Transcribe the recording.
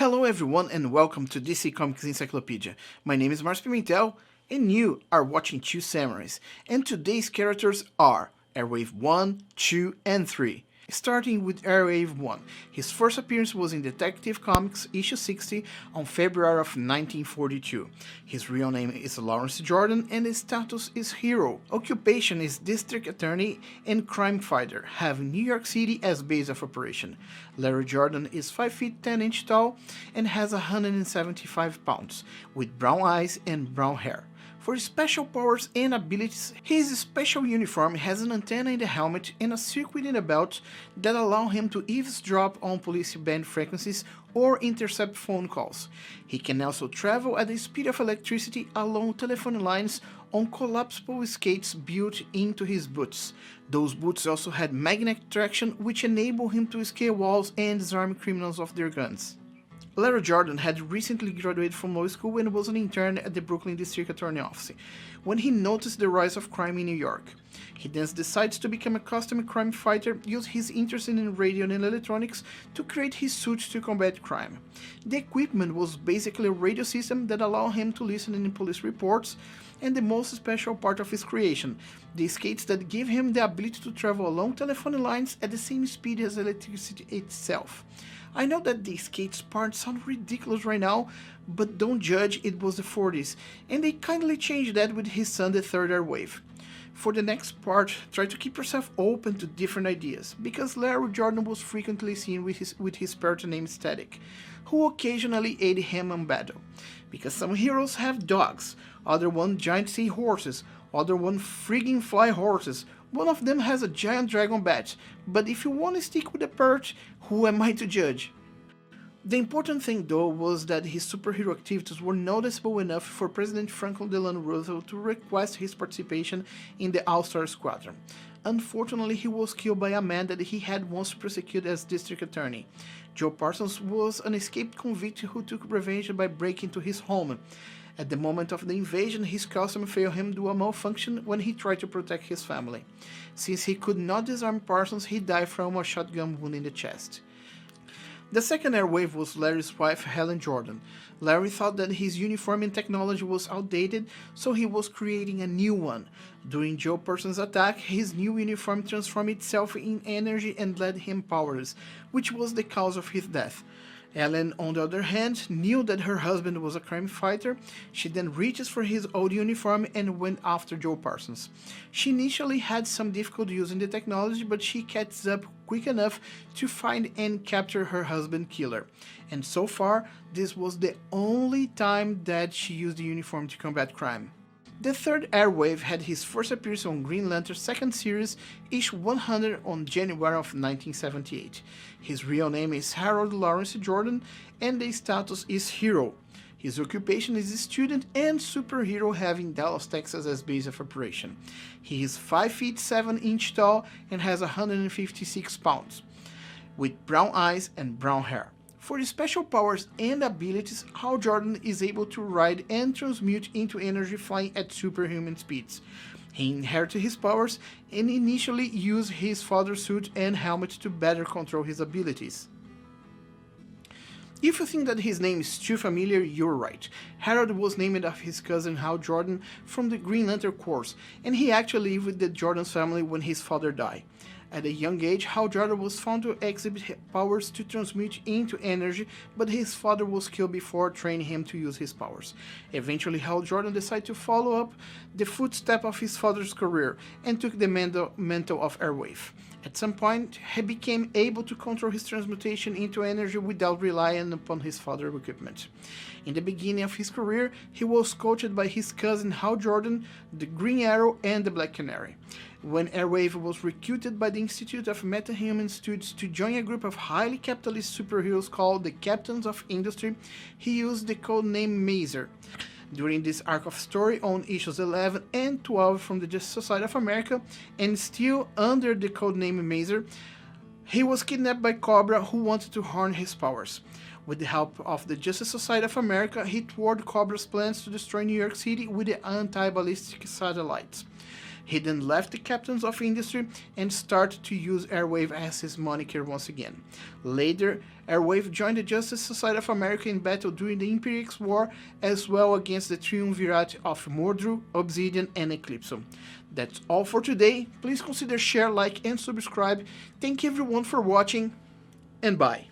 Hello everyone and welcome to DC Comics Encyclopedia. My name is Mars Pimentel and you are watching Two Samurais, and today's characters are Airwave 1, 2 and 3. Starting with Airwave 1, his first appearance was in Detective Comics issue 60 on February of 1942. His real name is Lawrence Jordan and his status is Hero. Occupation is District Attorney and Crime Fighter, having New York City as base of operation. Larry Jordan is 5 feet 10 inches tall and has 175 pounds, with brown eyes and brown hair. For special powers and abilities, his special uniform has an antenna in the helmet and a circuit in the belt that allow him to eavesdrop on police band frequencies or intercept phone calls. He can also travel at the speed of electricity along telephone lines on collapsible skates built into his boots. Those boots also had magnetic traction, which enable him to scale walls and disarm criminals of their guns. Larry Jordan had recently graduated from law school and was an intern at the Brooklyn District Attorney Office when he noticed the rise of crime in New York. He then decides to become a custom crime fighter, use his interest in radio and electronics to create his suit to combat crime. The equipment was basically a radio system that allowed him to listen in police reports, and the most special part of his creation, the skates that give him the ability to travel along telephone lines at the same speed as electricity itself. I know that the skates part sound ridiculous right now, but don't judge, it was the 40s, and they kindly changed that with his son, the third Airwave. For the next part, try to keep yourself open to different ideas, because Larry Jordan was frequently seen with his parrot named Static, who occasionally aided him in battle. Because some heroes have dogs, other one giant sea horses, other one friggin' fly horses, one of them has a giant dragon bat, but if you want to stick with the parrot, who am I to judge? The important thing though was that his superhero activities were noticeable enough for President Franklin Delano Roosevelt to request his participation in the All-Star Squadron. Unfortunately, he was killed by a man that he had once prosecuted as district attorney. Joe Parsons was an escaped convict who took revenge by breaking into his home. At the moment of the invasion, his costume failed him due to a malfunction when he tried to protect his family. Since he could not disarm Parsons, he died from a shotgun wound in the chest. The second Airwave was Larry's wife, Helen Jordan. Larry thought that his uniform and technology was outdated, so he was creating a new one. During Joe Parsons' attack, his new uniform transformed itself in energy and led him powerless, which was the cause of his death. Ellen, on the other hand, knew that her husband was a crime fighter. She then reaches for his old uniform and went after Joe Parsons. She initially had some difficulty using the technology, but she catches up quick enough to find and capture her husband killer. And so far, this was the only time that she used the uniform to combat crime. The third Airwave had his first appearance on Green Lantern's second series, issue 100 on January of 1978. His real name is Harold Lawrence Jordan and the status is Hero. His occupation is a student and superhero, having Dallas, Texas as base of operation. He is 5 feet 7 inches tall and has 156 pounds, with brown eyes and brown hair. For his special powers and abilities, Hal Jordan is able to ride and transmute into energy flying at superhuman speeds. He inherited his powers and initially used his father's suit and helmet to better control his abilities. If you think that his name is too familiar, you're right. Harold was named after his cousin Hal Jordan from the Green Lantern Corps, and he actually lived with the Jordan's family when his father died. At a young age, Hal Jordan was found to exhibit powers to transmute into energy, but his father was killed before training him to use his powers. Eventually, Hal Jordan decided to follow up the footsteps of his father's career and took the mantle of Airwave. At some point, he became able to control his transmutation into energy without relying upon his father's equipment. In the beginning of his career, he was coached by his cousin Hal Jordan, the Green Arrow, and the Black Canary. When Airwave was recruited by the Institute of Metahuman Studies to join a group of highly capitalist superheroes called the Captains of Industry, he used the codename Mazer. During this arc of story on issues 11 and 12 from the Justice Society of America, and still under the codename Mazer, he was kidnapped by Cobra, who wanted to harness his powers. With the help of the Justice Society of America, he thwarted Cobra's plans to destroy New York City with the anti-ballistic satellites. He then left the captains of industry and started to use Airwave as his moniker once again. Later, Airwave joined the Justice Society of America in battle during the Imperiex War, as well against the Triumvirate of Mordru, Obsidian, and Eclipso. That's all for today. Please consider share, like, and subscribe. Thank you everyone for watching, and bye.